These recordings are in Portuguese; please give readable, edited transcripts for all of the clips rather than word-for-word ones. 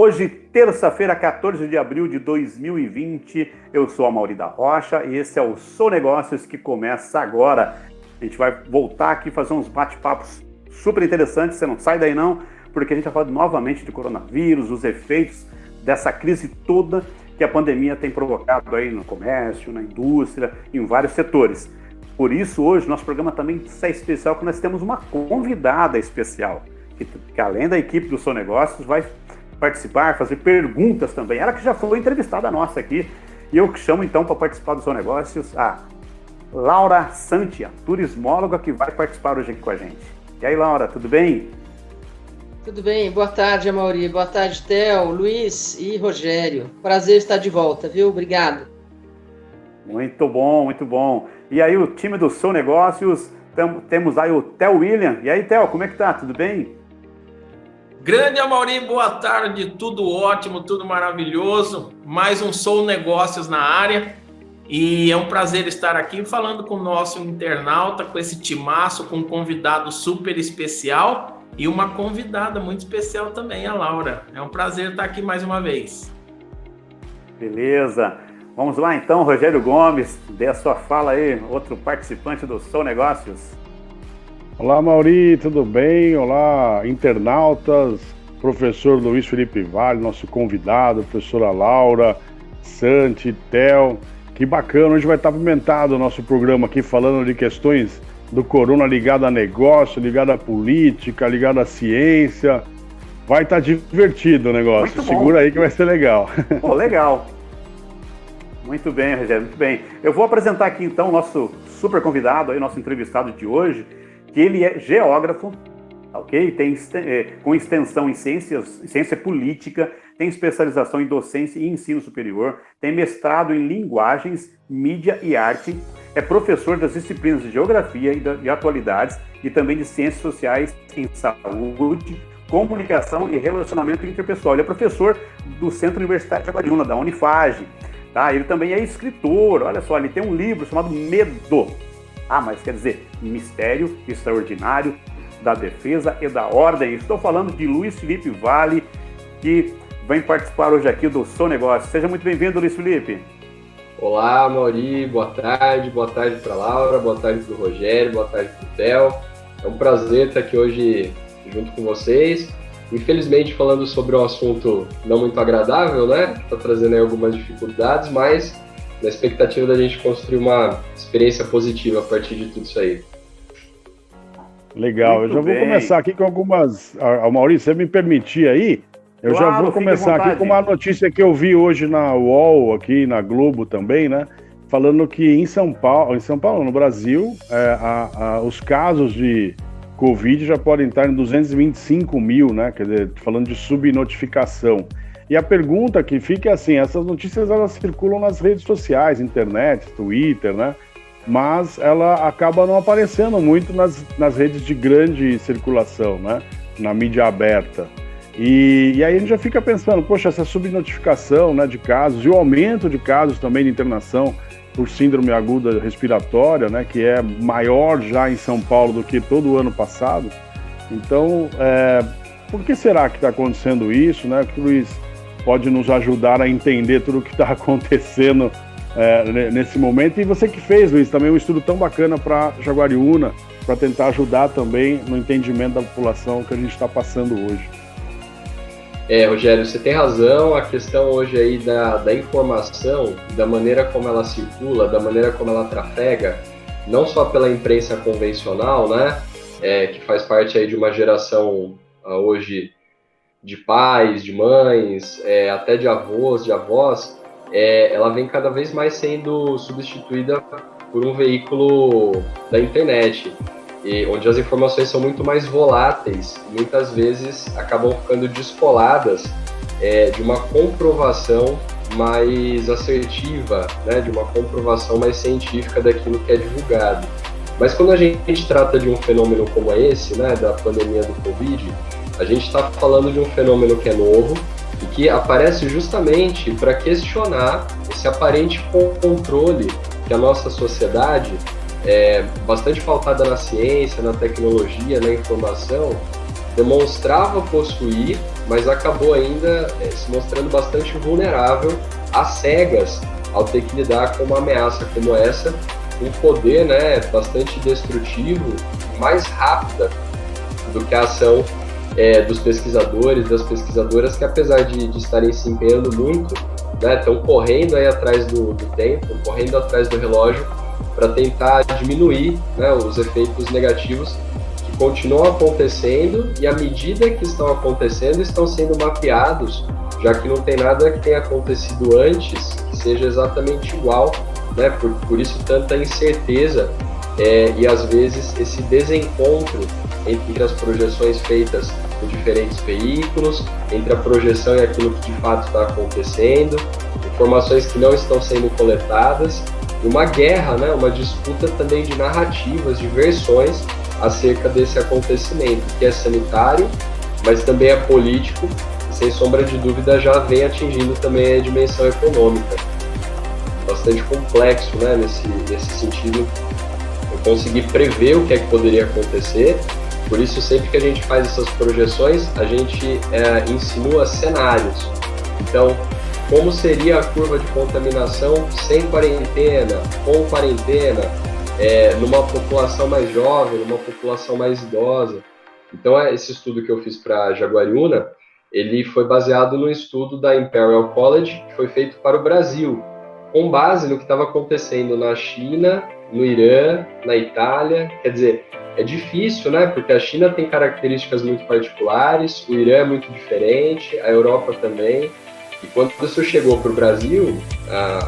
Hoje, terça-feira, 14 de abril de 2020, eu sou a Mauri da Rocha e esse é o Sou Negócios que começa agora. A gente vai voltar aqui fazer uns bate-papos super interessantes, você não sai daí não, porque a gente vai falar novamente de coronavírus, os efeitos dessa crise toda que a pandemia tem provocado aí no comércio, na indústria, em vários setores. Por isso, hoje, nosso programa também é especial, porque nós temos uma convidada especial, que além da equipe do Sou Negócios, vai participar, fazer perguntas também. Ela que já foi entrevistada nossa aqui, e eu que chamo então para participar do Sou Negócios a Laura Santi, a turismóloga que vai participar hoje aqui com a gente. E aí, Laura, tudo bem? Tudo bem, boa tarde, Amaury, boa tarde, Theo, Luiz e Rogério. Prazer estar de volta, viu? Obrigado. Muito bom, muito bom. E aí, o time do Sou Negócios, temos aí o Theo William. E aí, Theo, como é que tá? Tudo bem? Grande Amaury, boa tarde, tudo ótimo, tudo maravilhoso. Mais um Sou Negócios na área. E é um prazer estar aqui falando com o nosso internauta, com esse timaço, com um convidado super especial e uma convidada muito especial também, a Laura. É um prazer estar aqui mais uma vez. Beleza. Vamos lá então, Rogério Gomes, dê a sua fala aí, outro participante do Sou Negócios. Olá, Mauri, tudo bem? Olá, internautas, professor Luiz Felipe Vale, nosso convidado, professora Laura, Santi, Theo. Que bacana, hoje vai estar apimentado o nosso programa aqui, falando de questões do corona ligado a negócio, ligado à política, ligado à ciência. Vai estar divertido o negócio, segura aí que vai ser legal. Pô, legal. Muito bem, Rogério, muito bem. Eu vou apresentar aqui então o nosso super convidado, aí, nosso entrevistado de hoje, que ele é geógrafo, ok? Tem com extensão em ciência política, tem especialização em docência e ensino superior, tem mestrado em linguagens, mídia e arte, é professor das disciplinas de geografia e atualidades e também de ciências sociais em saúde, comunicação e relacionamento interpessoal. Ele é professor do Centro Universitário de Jaguariúna, da Unifage. Tá? Ele também é escritor, olha só, ele tem um livro chamado Medo. Mas quer dizer, Mistério Extraordinário da Defesa e da Ordem. Estou falando de Luiz Felipe Vale, que vem participar hoje aqui do Sou Negócio. Seja muito bem-vindo, Luiz Felipe. Olá, Mauri, boa tarde para a Laura, boa tarde para o Rogério, boa tarde para o Theo. É um prazer estar aqui hoje junto com vocês. Infelizmente falando sobre um assunto não muito agradável, né? Está trazendo aí algumas dificuldades, mas na expectativa da gente construir uma experiência positiva a partir de tudo isso aí. Legal, eu já vou começar aqui com algumas... Maurício, se você me permitir aí, eu já vou começar aqui com uma notícia que eu vi hoje na UOL, aqui na Globo também, né? Falando que em São Paulo, no Brasil, os casos de Covid já podem estar em 225 mil, né? Quer dizer, falando de subnotificação. E a pergunta que fica é assim, essas notícias elas circulam nas redes sociais, internet, Twitter, né? Mas ela acaba não aparecendo muito nas redes de grande circulação, né? Na mídia aberta. E aí a gente já fica pensando, poxa, essa subnotificação, né, de casos e o aumento de casos também de internação por síndrome aguda respiratória, né, que é maior já em São Paulo do que todo o ano passado. Então, por que será que está acontecendo isso, né? Que o Luiz pode nos ajudar a entender tudo o que está acontecendo nesse momento. E você que fez, Luiz, também um estudo tão bacana para Jaguariúna, para tentar ajudar também no entendimento da população que a gente está passando hoje. Rogério, você tem razão. A questão hoje aí da informação, da maneira como ela circula, da maneira como ela trafega, não só pela imprensa convencional, né, que faz parte aí de uma geração hoje de pais, de mães, até de avós, de avós, ela vem cada vez mais sendo substituída por um veículo da internet, onde as informações são muito mais voláteis, muitas vezes acabam ficando descoladas de uma comprovação mais assertiva, né, de uma comprovação mais científica daquilo que é divulgado. Mas quando a gente trata de um fenômeno como esse, né, da pandemia do Covid, a gente está falando de um fenômeno que é novo e que aparece justamente para questionar esse aparente controle que a nossa sociedade, bastante pautada na ciência, na tecnologia, na informação, demonstrava possuir mas acabou ainda se mostrando bastante vulnerável às cegas ao ter que lidar com uma ameaça como essa, um poder, né, bastante destrutivo, mais rápida do que a ação dos pesquisadores, das pesquisadoras, que apesar de estarem se empenhando muito, né, estão correndo aí atrás do tempo, correndo atrás do relógio para tentar diminuir, né, os efeitos negativos que continuam acontecendo, e à medida que estão acontecendo, estão sendo mapeados, já que não tem nada que tenha acontecido antes que seja exatamente igual, né, por isso tanta incerteza e às vezes esse desencontro entre as projeções feitas por diferentes veículos, entre a projeção e aquilo que de fato está acontecendo, informações que não estão sendo coletadas, e uma guerra, né, uma disputa também de narrativas, de versões acerca desse acontecimento, que é sanitário, mas também é político, e sem sombra de dúvida já vem atingindo também a dimensão econômica. Bastante complexo, né, nesse sentido, eu consegui prever o que é que poderia acontecer. Por isso, sempre que a gente faz essas projeções, a gente insinua cenários. Então, como seria a curva de contaminação sem quarentena, com quarentena, numa população mais jovem, numa população mais idosa? Então, esse estudo que eu fiz para Jaguariúna, ele foi baseado no estudo da Imperial College, que foi feito para o Brasil, com base no que estava acontecendo na China, no Irã, na Itália. Quer dizer, é difícil, né? Porque a China tem características muito particulares, o Irã é muito diferente, a Europa também. E quando isso chegou para o Brasil,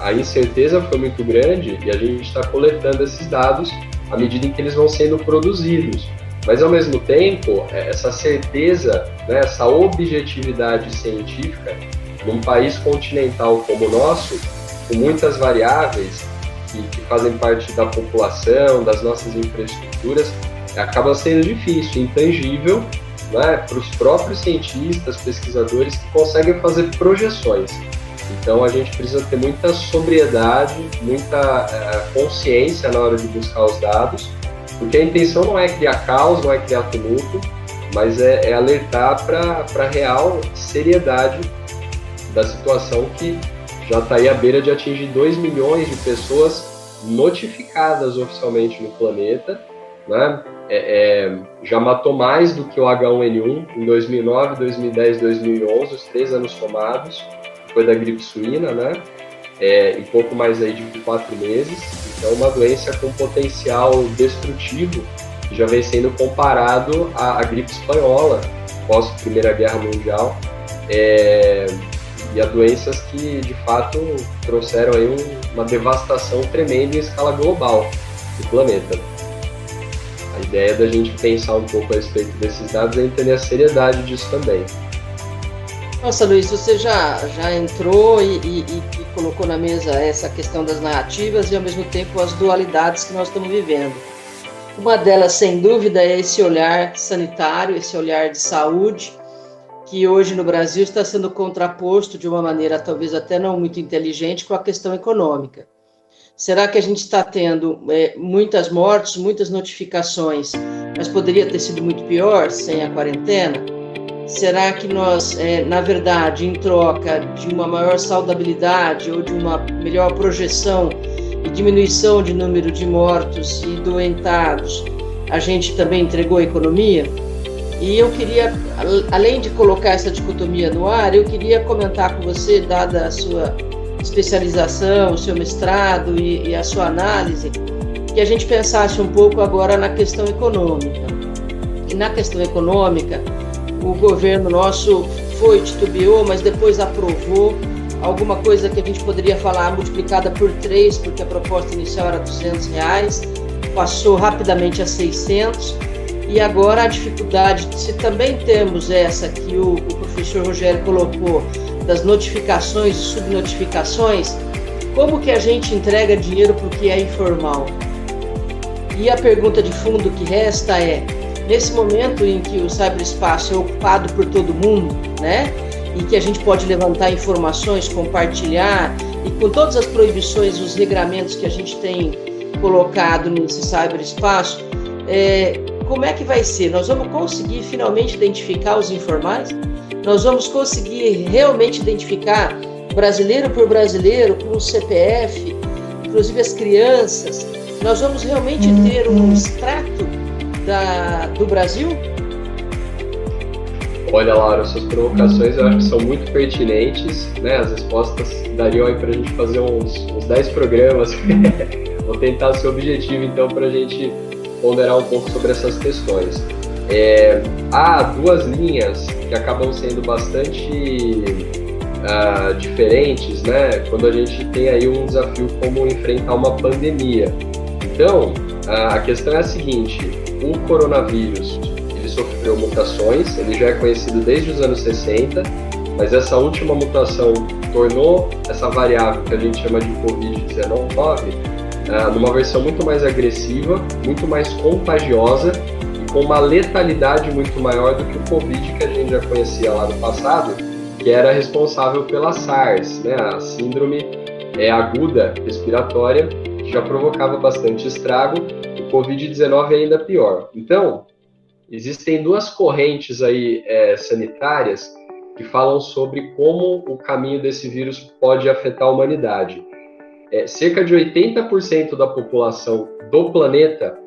a incerteza foi muito grande, e a gente está coletando esses dados à medida em que eles vão sendo produzidos. Mas, ao mesmo tempo, essa certeza, né, essa objetividade científica, num país continental como o nosso, com muitas variáveis que fazem parte da população, das nossas infraestruturas, acaba sendo difícil, intangível, né, para os próprios cientistas, pesquisadores que conseguem fazer projeções. Então a gente precisa ter muita sobriedade, muita consciência na hora de buscar os dados, porque a intenção não é criar caos, não é criar tumulto, mas é alertar para a real seriedade da situação que já está aí à beira de atingir 2 milhões de pessoas notificadas oficialmente no planeta, né? Já matou mais do que o H1N1 em 2009, 2010, 2011, os 3 anos somados, foi da gripe suína, né? Em pouco mais aí de 4 meses. Então, uma doença com potencial destrutivo, que já vem sendo comparado à gripe espanhola, pós Primeira Guerra Mundial, e a doenças que, de fato, trouxeram aí uma devastação tremenda em escala global do planeta. A ideia da gente pensar um pouco a respeito desses dados é entender a seriedade disso também. Nossa, Luiz, você já entrou e colocou na mesa essa questão das narrativas e, ao mesmo tempo, as dualidades que nós estamos vivendo. Uma delas, sem dúvida, é esse olhar sanitário, esse olhar de saúde, que hoje no Brasil está sendo contraposto de uma maneira talvez até não muito inteligente com a questão econômica. Será que a gente está tendo muitas mortes, muitas notificações, mas poderia ter sido muito pior sem a quarentena? Será que nós, na verdade, em troca de uma maior saudabilidade ou de uma melhor projeção e diminuição de número de mortos e doentados, a gente também entregou a economia? E eu queria, além de colocar essa dicotomia no ar, eu queria comentar com você, dada a sua especialização, o seu mestrado e a sua análise, que a gente pensasse um pouco agora na questão econômica. E na questão econômica, o governo nosso titubeou, mas depois aprovou alguma coisa que a gente poderia falar multiplicada por 3, porque a proposta inicial era R$200, passou rapidamente a 600, e agora a dificuldade, se também temos essa que o professor Rogério colocou, das notificações e subnotificações, como que a gente entrega dinheiro para o que é informal? E a pergunta de fundo que resta é, nesse momento em que o cyberespaço é ocupado por todo mundo, né, e que a gente pode levantar informações, compartilhar, e com todas as proibições, os regramentos que a gente tem colocado nesse cyberespaço, como é que vai ser? Nós vamos conseguir finalmente identificar os informais? Nós vamos conseguir realmente identificar brasileiro por brasileiro, com o CPF, inclusive as crianças? Nós vamos realmente ter um extrato do Brasil? Olha, Laura, suas provocações eu acho que são muito pertinentes, né? As respostas dariam aí para a gente fazer uns 10 programas. Vou tentar ser objetivo, então, para a gente ponderar um pouco sobre essas questões. Há duas linhas que acabam sendo bastante diferentes, né? Quando a gente tem aí um desafio como enfrentar uma pandemia. Então, a questão é a seguinte: o coronavírus, ele sofreu mutações, ele já é conhecido desde os anos 60, mas essa última mutação tornou essa variável que a gente chama de Covid-19 numa versão muito mais agressiva, muito mais contagiosa e com uma letalidade muito maior do que o Covid que a gente já conhecia lá no passado, que era responsável pela SARS, né, a síndrome aguda respiratória, que já provocava bastante estrago. O Covid-19 é ainda pior. Então, existem duas correntes aí sanitárias que falam sobre como o caminho desse vírus pode afetar a humanidade. Cerca de 80% da população do planeta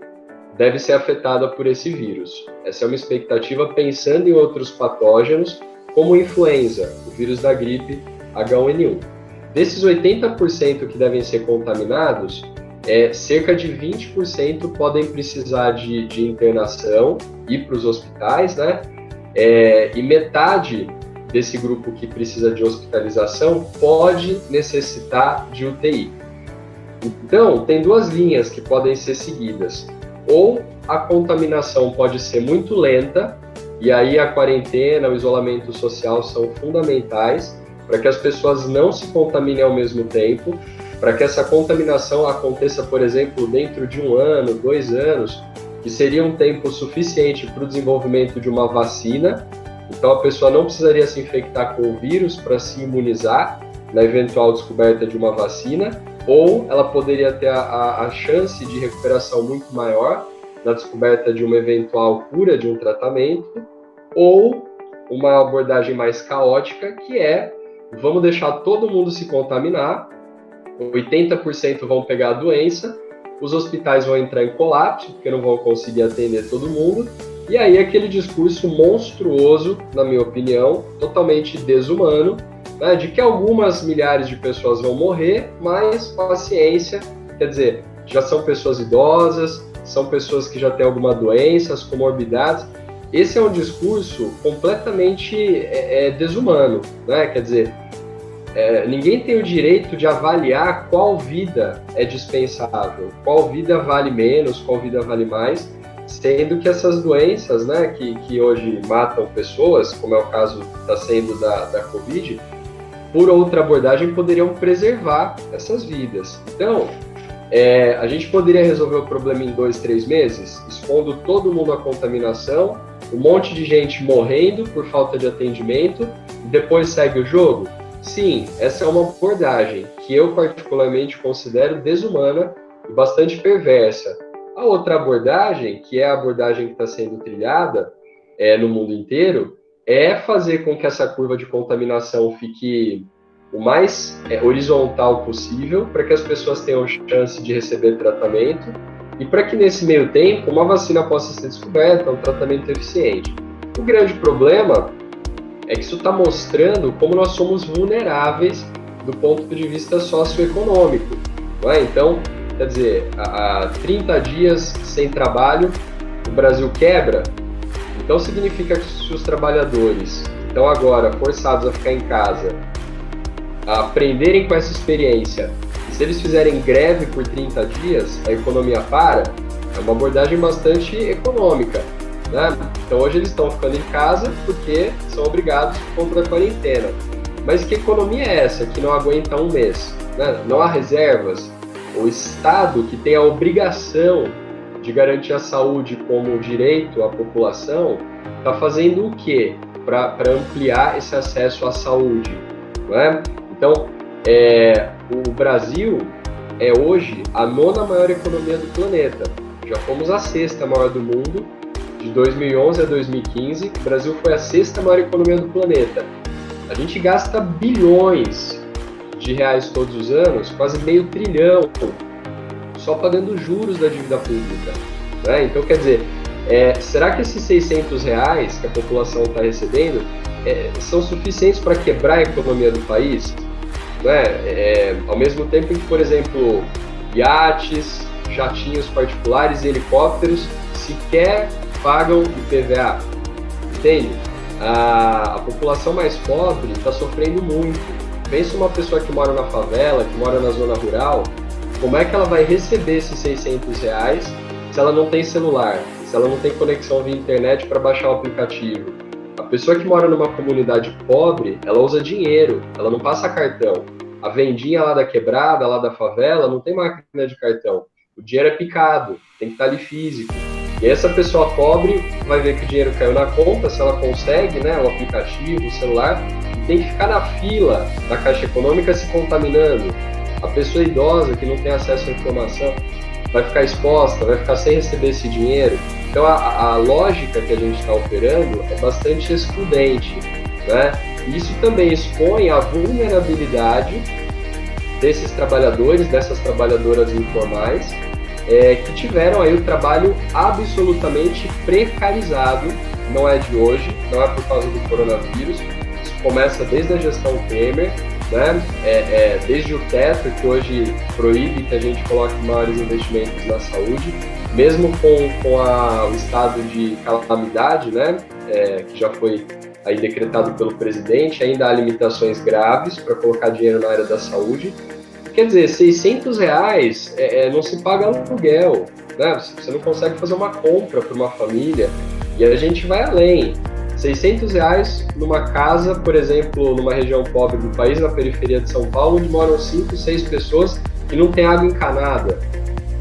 deve ser afetada por esse vírus. Essa é uma expectativa pensando em outros patógenos, como influenza, o vírus da gripe H1N1. Desses 80% que devem ser contaminados, cerca de 20% podem precisar de internação, ir para os hospitais, né? E metade desse grupo que precisa de hospitalização pode necessitar de UTI. Então, tem duas linhas que podem ser seguidas. Ou a contaminação pode ser muito lenta, e aí a quarentena, o isolamento social são fundamentais para que as pessoas não se contaminem ao mesmo tempo, para que essa contaminação aconteça, por exemplo, dentro de 1 ano, 2 anos, que seria um tempo suficiente para o desenvolvimento de uma vacina. Então a pessoa não precisaria se infectar com o vírus para se imunizar na eventual descoberta de uma vacina, ou ela poderia ter a chance de recuperação muito maior na descoberta de uma eventual cura, de um tratamento, ou uma abordagem mais caótica, que vamos deixar todo mundo se contaminar, 80% vão pegar a doença, os hospitais vão entrar em colapso, porque não vão conseguir atender todo mundo, e aí aquele discurso monstruoso, na minha opinião, totalmente desumano, né, de que algumas milhares de pessoas vão morrer, mas paciência, quer dizer, já são pessoas idosas, são pessoas que já têm alguma doença, as comorbidades. Esse é um discurso completamente desumano, né? Quer dizer, ninguém tem o direito de avaliar qual vida é dispensável, qual vida vale menos, qual vida vale mais, sendo que essas doenças, né, que hoje matam pessoas, como é o caso que está sendo da Covid, por outra abordagem poderiam preservar essas vidas. Então, a gente poderia resolver o problema em 2, 3 meses, expondo todo mundo à contaminação, um monte de gente morrendo por falta de atendimento, e depois segue o jogo? Sim, essa é uma abordagem que eu particularmente considero desumana e bastante perversa. A outra abordagem, que é a abordagem que está sendo trilhada no mundo inteiro, é fazer com que essa curva de contaminação fique o mais horizontal possível, para que as pessoas tenham chance de receber tratamento e para que nesse meio tempo uma vacina possa ser descoberta, um tratamento eficiente. O grande problema é que isso está mostrando como nós somos vulneráveis do ponto de vista socioeconômico, não é? Então, quer dizer, há 30 dias sem trabalho, o Brasil quebra. Então significa que se os trabalhadores estão agora forçados a ficar em casa, a aprenderem com essa experiência, e se eles fizerem greve por 30 dias, a economia para, é uma abordagem bastante econômica, né? Então hoje eles estão ficando em casa porque são obrigados por conta da quarentena. Mas que economia é essa que não aguenta um mês? Né? Não há reservas? O Estado, que tem a obrigação de garantir a saúde como direito à população, está fazendo o quê para ampliar esse acesso à saúde? Não é? Então, o Brasil é hoje a 9ª maior economia do planeta. Já fomos a 6ª maior do mundo, de 2011 a 2015, o Brasil foi a 6ª maior economia do planeta. A gente gasta bilhões de reais todos os anos, quase meio trilhão, só pagando juros da dívida pública, né? Então, quer dizer, será que esses R$600 que a população está recebendo são suficientes para quebrar a economia do país? Né? Ao mesmo tempo que, por exemplo, iates, jatinhos particulares e helicópteros sequer pagam IPVA, entende? A população mais pobre está sofrendo muito. Pensa uma pessoa que mora na favela, que mora na zona rural, como é que ela vai receber esses R$600 se ela não tem celular, se ela não tem conexão via internet para baixar o aplicativo? A pessoa que mora numa comunidade pobre, ela usa dinheiro, ela não passa cartão. A vendinha lá da quebrada, lá da favela, não tem máquina de cartão. O dinheiro é picado, tem que estar ali físico. E essa pessoa pobre vai ver que o dinheiro caiu na conta, se ela consegue, né, o aplicativo, o celular, e tem que ficar na fila da Caixa Econômica se contaminando. A pessoa idosa que não tem acesso à informação vai ficar exposta, vai ficar sem receber esse dinheiro. Então a lógica que a gente está operando é bastante excludente, né? Isso também expõe a vulnerabilidade desses trabalhadores, dessas trabalhadoras informais, que tiveram aí o trabalho absolutamente precarizado. Não é de hoje, não é por causa do coronavírus, isso começa desde a gestão Temer, né? Desde o teto, que hoje proíbe que a gente coloque maiores investimentos na saúde, mesmo com o estado de calamidade, né? Que já foi aí decretado pelo presidente, ainda há limitações graves para colocar dinheiro na área da saúde. Quer dizer, R$600 não se paga aluguel, né? Você não consegue fazer uma compra para uma família, e a gente vai além. R$600 numa casa, por exemplo, numa região pobre do país, na periferia de São Paulo, onde moram 5, 6 pessoas e não tem água encanada.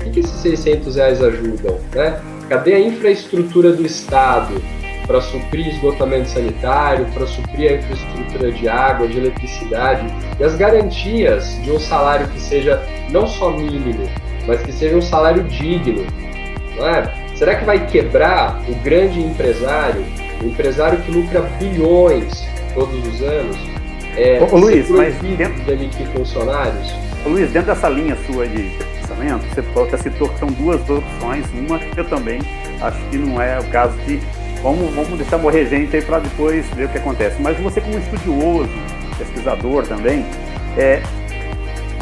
O que esses R$600 ajudam, né? Cadê a infraestrutura do Estado para suprir esgotamento sanitário, para suprir a infraestrutura de água, de eletricidade, e as garantias de um salário que seja não só mínimo, mas que seja um salário digno, não é? Será que vai quebrar o grande empresário, o empresário que lucra bilhões todos os anos, Luiz, mas dentro de emitir funcionários? Luiz, dentro dessa linha sua de pensamento, você citou que são duas opções. Uma, eu também acho que não é o caso de vamos deixar morrer gente aí para depois ver o que acontece. Mas você, como estudioso, pesquisador também,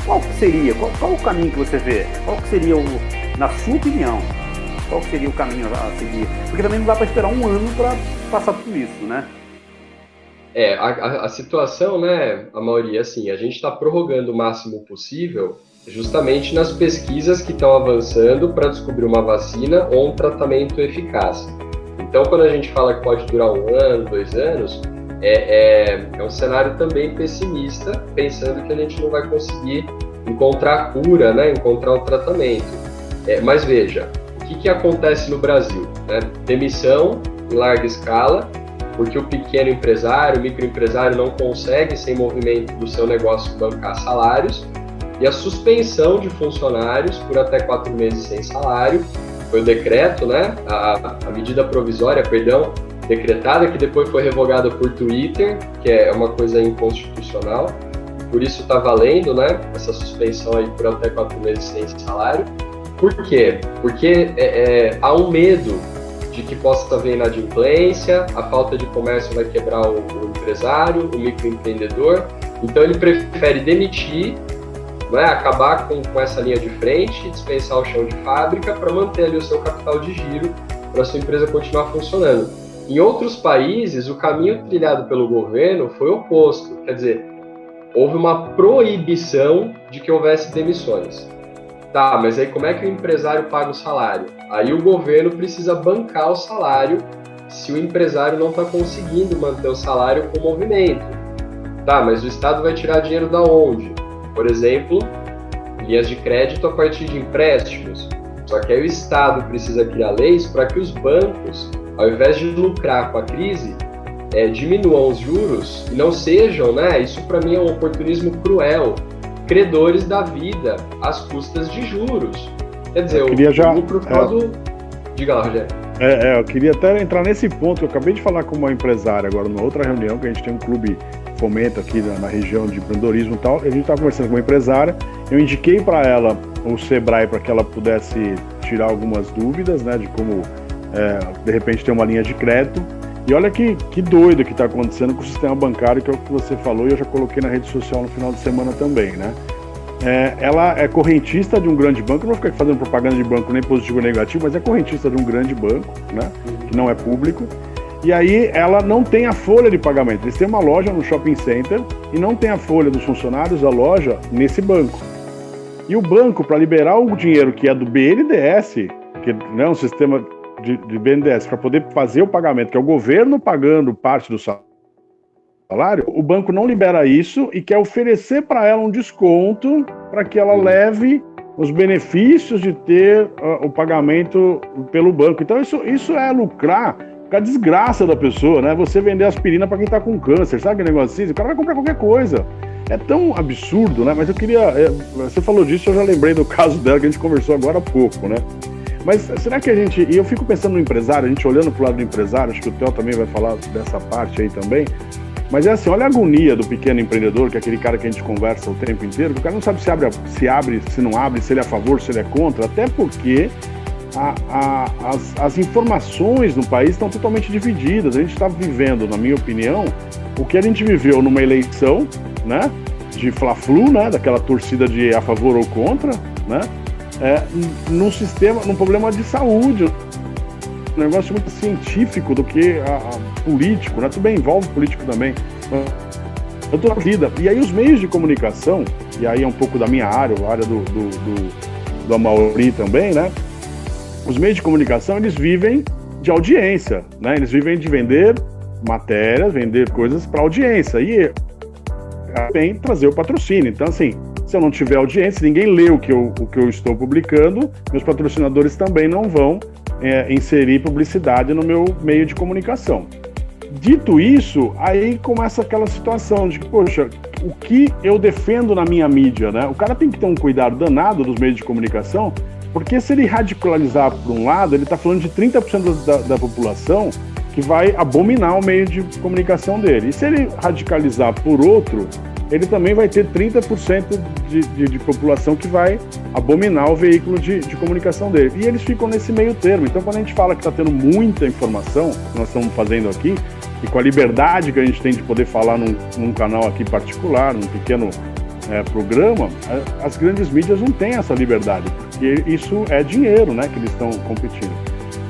qual seria, qual o caminho que você vê? Qual que seria, na sua opinião, qual seria o caminho a seguir? Porque também não dá para esperar um ano para passar tudo isso, né? A situação, né, Amaury, assim, a gente está prorrogando o máximo possível justamente nas pesquisas que estão avançando para descobrir uma vacina ou um tratamento eficaz. Então, quando a gente fala que pode durar 1 ano, 2 anos, é um cenário também pessimista, pensando que a gente não vai conseguir encontrar a cura, né, encontrar o tratamento. Mas veja, o que acontece no Brasil? Né? Demissão em larga escala, porque o pequeno empresário, o microempresário não consegue, sem movimento do seu negócio, bancar salários, e a suspensão de funcionários por até 4 meses sem salário. Foi o decreto, né? A medida provisória, decretada, que depois foi revogada por Twitter, que é uma coisa inconstitucional. Por isso está valendo, né? Essa suspensão aí por até 4 meses sem salário. Por quê? Porque há um medo de que possa haver inadimplência, a falta de comércio vai quebrar o empresário, o microempreendedor. Então ele prefere demitir, né, acabar com essa linha de frente, dispensar o chão de fábrica para manter ali o seu capital de giro, para a sua empresa continuar funcionando. Em outros países, o caminho trilhado pelo governo foi oposto, quer dizer, houve uma proibição de que houvesse demissões. Tá, mas aí como é que o empresário paga o salário? Aí o governo precisa bancar o salário se o empresário não está conseguindo manter o salário com o movimento. Tá, mas o Estado vai tirar dinheiro da onde? Por exemplo, linhas de crédito a partir de empréstimos. Só que aí o Estado precisa criar leis para que os bancos, ao invés de lucrar com a crise, diminuam os juros e não sejam, né? Isso para mim é um oportunismo cruel, credores da vida às custas de juros. Quer dizer, o lucro todo... Diga lá, Rogério. Eu queria até entrar nesse ponto, eu acabei de falar com uma empresária agora, numa outra reunião, que a gente tem um clube fomento aqui na região de empreendedorismo e tal, a gente estava conversando com uma empresária, eu indiquei para ela o Sebrae para que ela pudesse tirar algumas dúvidas, né, de como, de repente, ter uma linha de crédito. E olha que doido que está acontecendo com o sistema bancário, que é o que você falou, e eu já coloquei na rede social no final de semana também, né? Ela é correntista de um grande banco, não vou ficar aqui fazendo propaganda de banco nem positivo nem negativo, mas é correntista de um grande banco, né? Que não é público. E aí ela não tem a folha de pagamento. Eles têm uma loja no shopping center e não tem a folha dos funcionários da loja nesse banco. E o banco, para liberar o dinheiro que é do BNDES, que é um sistema de BNDES, para poder fazer o pagamento, que é o governo pagando parte do salário, o banco não libera isso e quer oferecer para ela um desconto para que ela leve os benefícios de ter o pagamento pelo banco. Então isso é lucrar com a desgraça da pessoa, né? Você vender aspirina para quem está com câncer, sabe que negócio assim? O cara vai comprar qualquer coisa. É tão absurdo, né? Mas eu queria... você falou disso, eu já lembrei do caso dela que a gente conversou agora há pouco, né? Mas será que a gente... E eu fico pensando no empresário, a gente olhando pro lado do empresário, acho que o Theo também vai falar dessa parte aí também. Mas é assim, olha a agonia do pequeno empreendedor, que é aquele cara que a gente conversa o tempo inteiro, que o cara não sabe se abre, se não abre, se ele é a favor, se ele é contra, até porque as informações no país estão totalmente divididas. A gente está vivendo, na minha opinião, o que a gente viveu numa eleição, né, de fla-flu, né, daquela torcida de a favor ou contra, né, num problema de saúde, um negócio muito científico do que político, né? Tudo bem, envolve político também. Eu tô na vida. E aí os meios de comunicação, e aí é um pouco da minha área, a área do Amaury também, né? Os meios de comunicação, eles vivem de audiência, né? Eles vivem de vender matérias, vender coisas para audiência. E também trazer o patrocínio. Então, assim, se eu não tiver audiência, ninguém lê o que eu estou publicando, meus patrocinadores também não vão inserir publicidade no meu meio de comunicação. Dito isso, aí começa aquela situação de que, poxa, o que eu defendo na minha mídia, né? O cara tem que ter um cuidado danado dos meios de comunicação, porque se ele radicalizar por um lado, ele está falando de 30% da população que vai abominar o meio de comunicação dele. E se ele radicalizar por outro, ele também vai ter 30% de população que vai abominar o veículo de comunicação dele. E eles ficam nesse meio termo. Então, quando a gente fala que está tendo muita informação, que nós estamos fazendo aqui, e com a liberdade que a gente tem de poder falar num canal aqui particular, num pequeno programa, as grandes mídias não têm essa liberdade, porque isso é dinheiro, né, que eles estão competindo.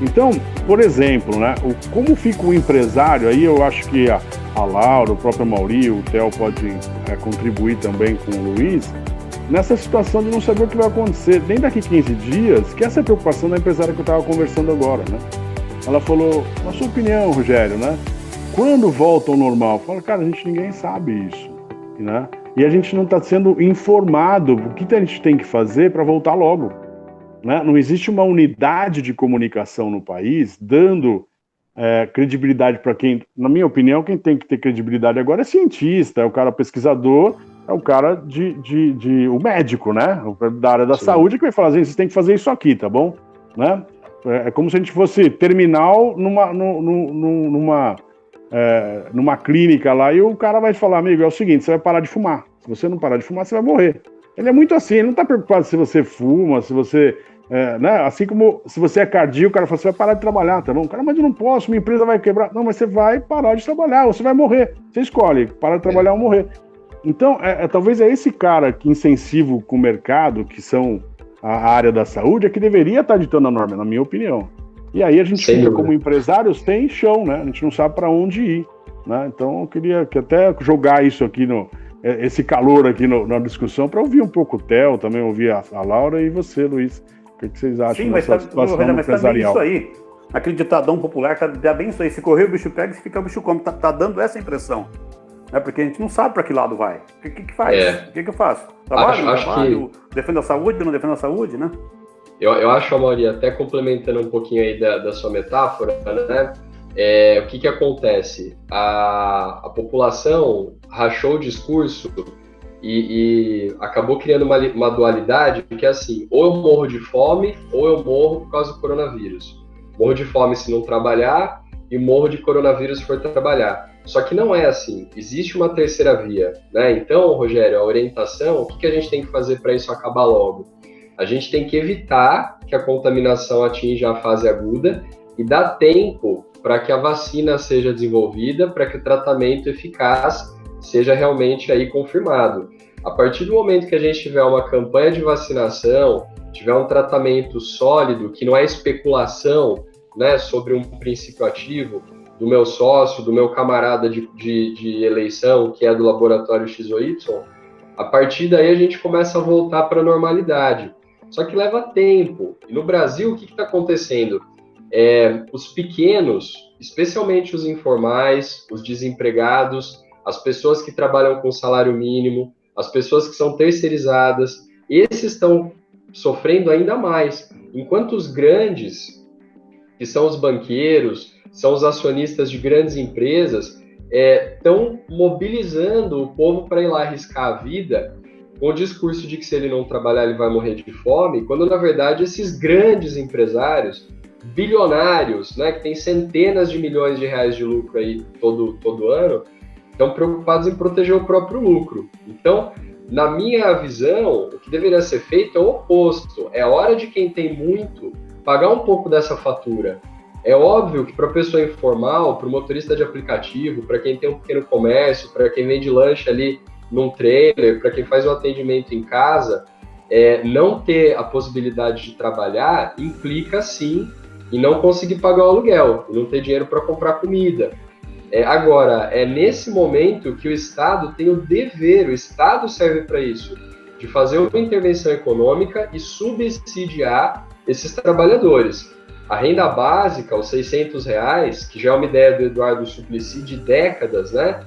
Então, por exemplo, né, como fica o empresário, aí eu acho que a Laura, o próprio Amaury, o Theo pode contribuir também com o Luiz, nessa situação de não saber o que vai acontecer. Nem daqui 15 dias, que essa é a preocupação da empresária que eu estava conversando agora, né? Ela falou, na sua opinião, Rogério, né? Quando volta ao normal? Eu falo, cara, ninguém sabe isso, né? E a gente não está sendo informado o que a gente tem que fazer para voltar logo, né? Não existe uma unidade de comunicação no país dando credibilidade para quem, na minha opinião, quem tem que ter credibilidade agora é cientista, é o cara pesquisador, é o cara o médico, né? Da área da saúde que vai falar assim, vocês têm que fazer isso aqui, tá bom? Né? É como se a gente fosse terminal numa clínica lá e o cara vai falar, amigo, é o seguinte, você vai parar de fumar. Se você não parar de fumar, você vai morrer. Ele é muito assim, ele não tá preocupado se você fuma, se você... né? Assim como se você é cardíaco, o cara fala, você vai parar de trabalhar, tá bom? O cara, mas eu não posso, minha empresa vai quebrar. Não, mas você vai parar de trabalhar, ou você vai morrer. Você escolhe, parar de trabalhar ou morrer. Então, talvez esse cara que insensível com o mercado, que são a área da saúde, é que deveria estar ditando a norma, na minha opinião. E aí a gente fica como empresários sem chão, né? A gente não sabe para onde ir, né? Então eu queria até jogar isso aqui, esse calor aqui na discussão, para ouvir um pouco o Theo, também ouvir a Laura e você, Luiz. O que vocês acham dessa situação empresarial? Tá bem isso aí. Aquele ditadão popular tá bem isso aí. Se correr o bicho pega, se ficar o bicho come. Tá dando essa impressão. Né? Porque a gente não sabe para que lado vai. O que faz? O que eu faço? Trabalho? Defendo a saúde? Não defendo a saúde, né? Eu acho, Amaury, até complementando um pouquinho aí da sua metáfora, né? O que acontece? A população rachou o discurso e acabou criando uma dualidade que é assim, ou eu morro de fome ou eu morro por causa do coronavírus. morro de fome se não trabalhar e morro de coronavírus se for trabalhar. Só que não é assim, existe uma terceira via, né? Então, Rogério, a orientação, o que a gente tem que fazer para isso acabar logo? A gente tem que evitar que a contaminação atinja a fase aguda e dar tempo para que a vacina seja desenvolvida, para que o tratamento eficaz seja realmente aí confirmado. A partir do momento que a gente tiver uma campanha de vacinação, tiver um tratamento sólido, que não é especulação, né, sobre um princípio ativo do meu sócio, do meu camarada de eleição, que é do laboratório X ou Y, a partir daí a gente começa a voltar para a normalidade. Só que leva tempo. E no Brasil, o que está acontecendo? Os pequenos, especialmente os informais, os desempregados, as pessoas que trabalham com salário mínimo, as pessoas que são terceirizadas, esses estão sofrendo ainda mais. Enquanto os grandes, que são os banqueiros, são os acionistas de grandes empresas, estão mobilizando o povo para ir lá arriscar a vida com o discurso de que se ele não trabalhar ele vai morrer de fome, quando na verdade esses grandes empresários, bilionários, né, que têm centenas de milhões de reais de lucro aí todo ano, estão preocupados em proteger o próprio lucro. Então, na minha visão, o que deveria ser feito é o oposto. É hora de quem tem muito pagar um pouco dessa fatura. É óbvio que para a pessoa informal, para o motorista de aplicativo, para quem tem um pequeno comércio, para quem vende lanche ali num trailer, para quem faz o atendimento em casa, não ter a possibilidade de trabalhar implica, sim, em não conseguir pagar o aluguel, e não ter dinheiro para comprar comida. Agora, é nesse momento que o Estado tem o dever, o Estado serve para isso, de fazer uma intervenção econômica e subsidiar esses trabalhadores. A renda básica, os R$600, que já é uma ideia do Eduardo Suplicy de décadas, né?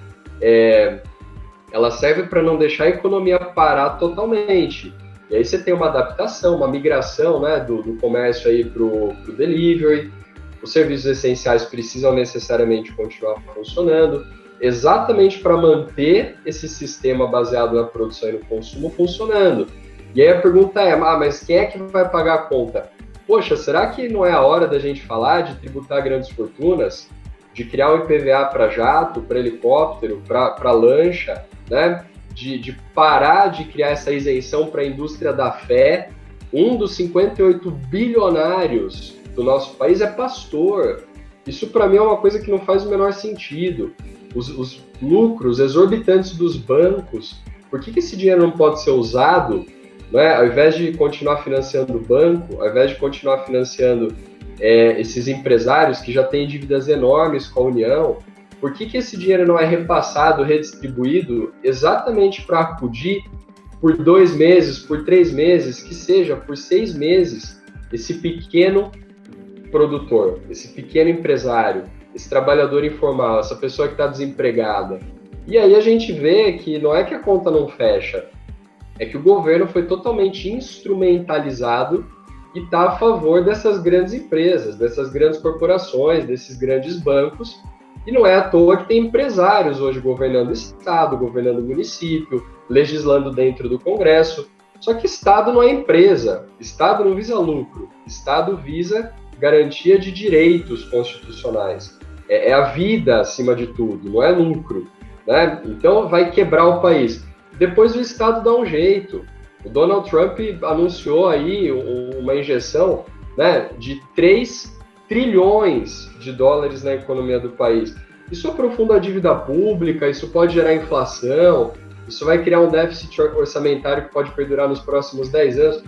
Ela serve para não deixar a economia parar totalmente. E aí você tem uma adaptação, uma migração, né, do comércio aí para o delivery. Os serviços essenciais precisam necessariamente continuar funcionando, exatamente para manter esse sistema baseado na produção e no consumo funcionando. E aí a pergunta é, mas quem é que vai pagar a conta? Poxa, será que não é a hora da gente falar de tributar grandes fortunas, de criar um IPVA para jato, para helicóptero, para lancha, né? De parar de criar essa isenção para a indústria da fé? Um dos 58 bilionários do nosso país é pastor. Isso para mim é uma coisa que não faz o menor sentido. Os lucros exorbitantes dos bancos, por que esse dinheiro não pode ser usado, né, ao invés de continuar financiando o banco, ao invés de continuar financiando esses empresários que já têm dívidas enormes com a União? Por que esse dinheiro não é repassado, redistribuído exatamente para acudir por 2 meses, por 3 meses, que seja por 6 meses, esse pequeno produtor, esse pequeno empresário, esse trabalhador informal, essa pessoa que está desempregada? E aí a gente vê que não é que a conta não fecha, é que o governo foi totalmente instrumentalizado e está a favor dessas grandes empresas, dessas grandes corporações, desses grandes bancos. E não é à toa que tem empresários hoje governando o Estado, governando o município, legislando dentro do Congresso. Só que Estado não é empresa, Estado não visa lucro, Estado visa garantia de direitos constitucionais. É a vida acima de tudo, não é lucro, né? Então vai quebrar o país. Depois o Estado dá um jeito. O Donald Trump anunciou aí uma injeção, né, de 3 trilhões de dólares na economia do país. Isso aprofunda a dívida pública, isso pode gerar inflação, isso vai criar um déficit orçamentário que pode perdurar nos próximos 10 anos.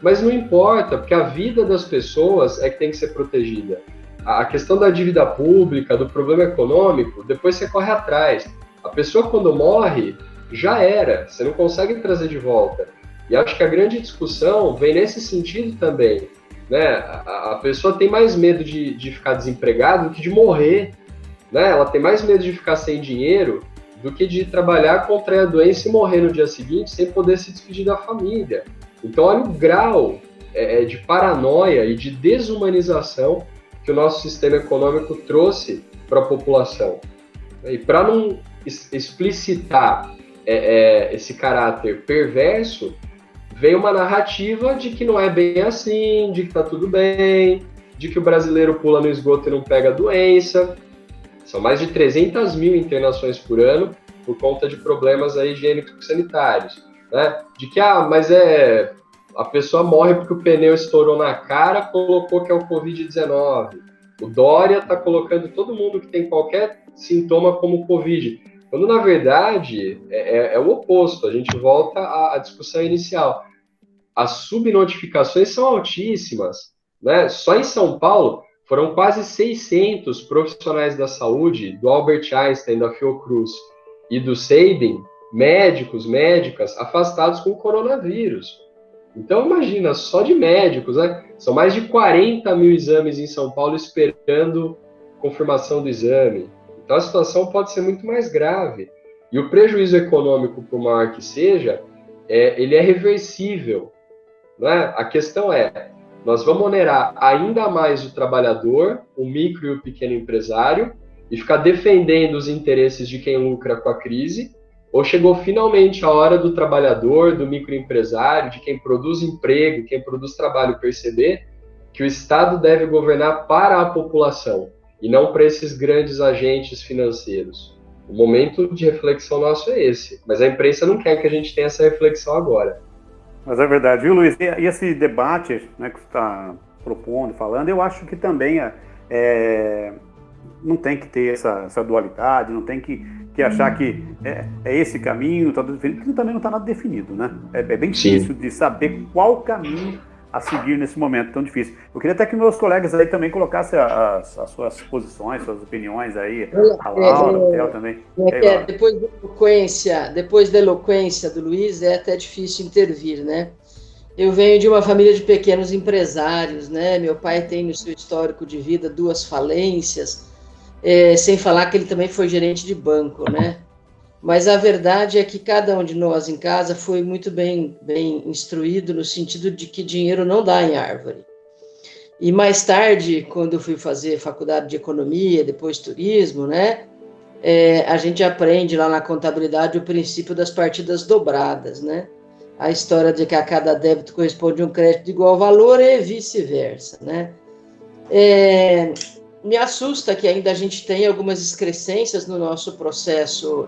Mas não importa, porque a vida das pessoas é que tem que ser protegida. A questão da dívida pública, do problema econômico, depois você corre atrás. A pessoa, quando morre, já era, você não consegue trazer de volta. E acho que a grande discussão vem nesse sentido também, né? A pessoa tem mais medo de ficar desempregada do que de morrer, né? Ela tem mais medo de ficar sem dinheiro do que de trabalhar, contrair a doença e morrer no dia seguinte sem poder se despedir da família. Então olha o grau de paranoia e de desumanização que o nosso sistema econômico trouxe para a população. E para não explicitar esse caráter perverso, vem uma narrativa de que não é bem assim, de que está tudo bem, de que o brasileiro pula no esgoto e não pega doença. São mais de 300 mil internações por ano por conta de problemas aí higiênico-sanitários, né? De que, mas a pessoa morre porque o pneu estourou na cara, colocou que é o Covid-19. O Dória está colocando todo mundo que tem qualquer sintoma como Covid, quando na verdade é o oposto. A gente volta à discussão inicial. As subnotificações são altíssimas, né? Só em São Paulo foram quase 600 profissionais da saúde, do Albert Einstein, da Fiocruz e do Sabin, médicos, médicas, afastados com o coronavírus. Então, imagina, só de médicos, né? São mais de 40 mil exames em São Paulo esperando confirmação do exame. Então, a situação pode ser muito mais grave. E o prejuízo econômico, por maior que seja, ele é reversível, né? A questão nós vamos onerar ainda mais o trabalhador, o micro e o pequeno empresário, e ficar defendendo os interesses de quem lucra com a crise, ou chegou finalmente a hora do trabalhador, do microempresário, de quem produz emprego, quem produz trabalho, perceber que o Estado deve governar para a população e não para esses grandes agentes financeiros. O momento de reflexão nosso é esse, mas a imprensa não quer que a gente tenha essa reflexão agora. Mas é verdade, viu, Luiz? E esse debate, né, que você está propondo, falando, eu acho que também não tem que ter essa dualidade, não tem que achar que é esse caminho, tá definido, porque também não está nada definido, né? É bem difícil de saber qual caminho a seguir nesse momento tão difícil. Eu queria até que meus colegas aí também colocassem as suas posições, suas opiniões aí, a Laura, o Theo também. Depois da eloquência do Luiz, é até difícil intervir, né? Eu venho de uma família de pequenos empresários, né? Meu pai tem no seu histórico de vida 2 falências, sem falar que ele também foi gerente de banco, né? Mas a verdade é que cada um de nós em casa foi muito bem instruído no sentido de que dinheiro não dá em árvore. E mais tarde, quando eu fui fazer faculdade de economia, depois turismo, né? A gente aprende lá na contabilidade o princípio das partidas dobradas, né? A história de que a cada débito corresponde um crédito de igual valor e vice-versa, né? Me assusta que ainda a gente tenha algumas excrescências no nosso processo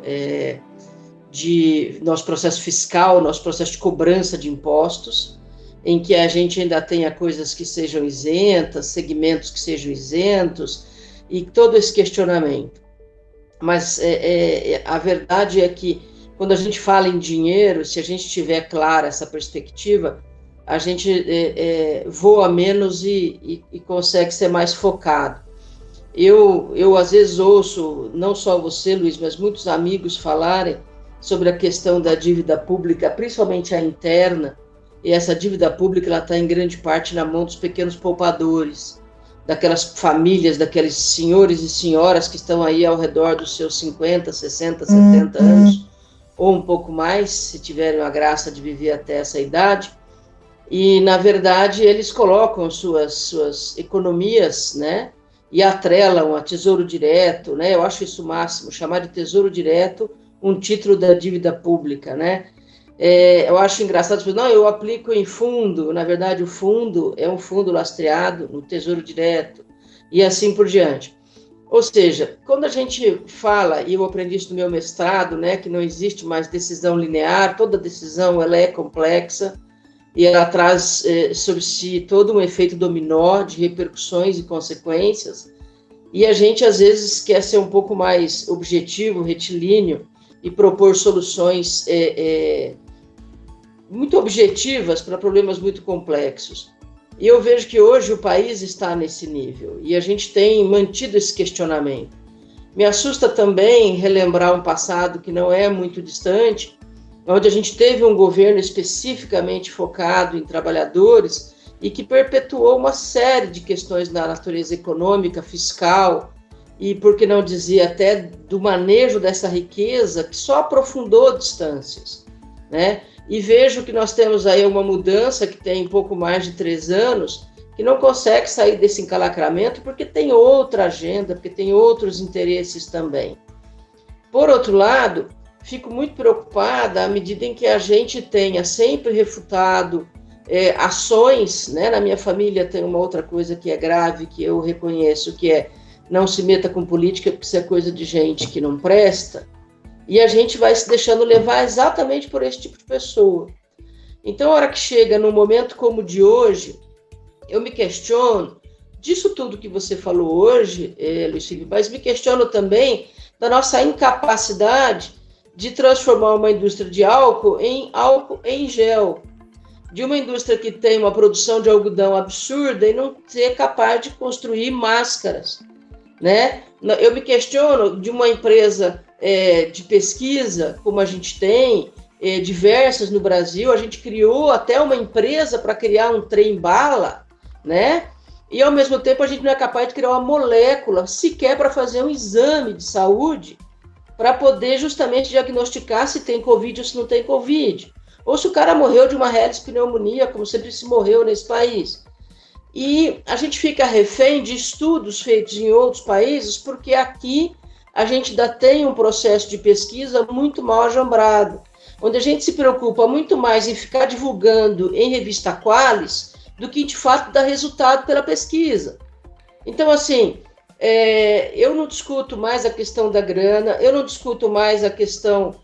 nosso processo fiscal, nosso processo de cobrança de impostos, em que a gente ainda tenha coisas que sejam isentas, segmentos que sejam isentos, e todo esse questionamento. Mas a verdade é que, quando a gente fala em dinheiro, se a gente tiver clara essa perspectiva, a gente voa menos e consegue ser mais focado. Eu às vezes ouço, não só você, Luiz, mas muitos amigos falarem sobre a questão da dívida pública, principalmente a interna, e essa dívida pública está em grande parte na mão dos pequenos poupadores, daquelas famílias, daqueles senhores e senhoras que estão aí ao redor dos seus 50, 60, 70 anos, ou um pouco mais, se tiverem a graça de viver até essa idade, e, na verdade, eles colocam suas economias, né, e atrelam a Tesouro Direto, né? Eu acho isso o máximo, chamar de Tesouro Direto um título da dívida pública, né? Eu acho engraçado, não, eu aplico em fundo, na verdade o fundo é um fundo lastreado no Tesouro Direto, e assim por diante. Ou seja, quando a gente fala, e eu aprendi isso no meu mestrado, né, que não existe mais decisão linear, toda decisão ela é complexa, e ela traz sobre si todo um efeito dominó de repercussões e consequências, e a gente às vezes quer ser um pouco mais objetivo, retilíneo, e propor soluções muito objetivas para problemas muito complexos. E eu vejo que hoje o país está nesse nível, e a gente tem mantido esse questionamento. Me assusta também relembrar um passado que não é muito distante, onde a gente teve um governo especificamente focado em trabalhadores e que perpetuou uma série de questões da natureza econômica, fiscal e, por que não dizer, até do manejo dessa riqueza, que só aprofundou distâncias, né? E vejo que nós temos aí uma mudança que tem pouco mais de 3 anos, que não consegue sair desse encalacramento porque tem outra agenda, porque tem outros interesses também. Por outro lado, fico muito preocupada à medida em que a gente tenha sempre refutado ações, né? Na minha família tem uma outra coisa que é grave, que eu reconheço, que é não se meta com política, porque isso é coisa de gente que não presta, e a gente vai se deixando levar exatamente por esse tipo de pessoa. Então, a hora que chega num momento como o de hoje, eu me questiono disso tudo que você falou hoje, Luiz Felipe, mas me questiono também da nossa incapacidade de transformar uma indústria de álcool em gel, de uma indústria que tem uma produção de algodão absurda e não ser capaz de construir máscaras, né? Eu me questiono de uma empresa de pesquisa, como a gente tem, diversas no Brasil, a gente criou até uma empresa para criar um trem-bala, né? E ao mesmo tempo a gente não é capaz de criar uma molécula sequer para fazer um exame de saúde para poder justamente diagnosticar se tem Covid ou se não tem Covid. Ou se o cara morreu de uma herpes pneumonia, como sempre se morreu nesse país. E a gente fica refém de estudos feitos em outros países, porque aqui a gente ainda tem um processo de pesquisa muito mal ajambrado, onde a gente se preocupa muito mais em ficar divulgando em revista Qualis do que, de fato, dar resultado pela pesquisa. Então, assim, eu não discuto mais a questão da grana, eu não discuto mais a questão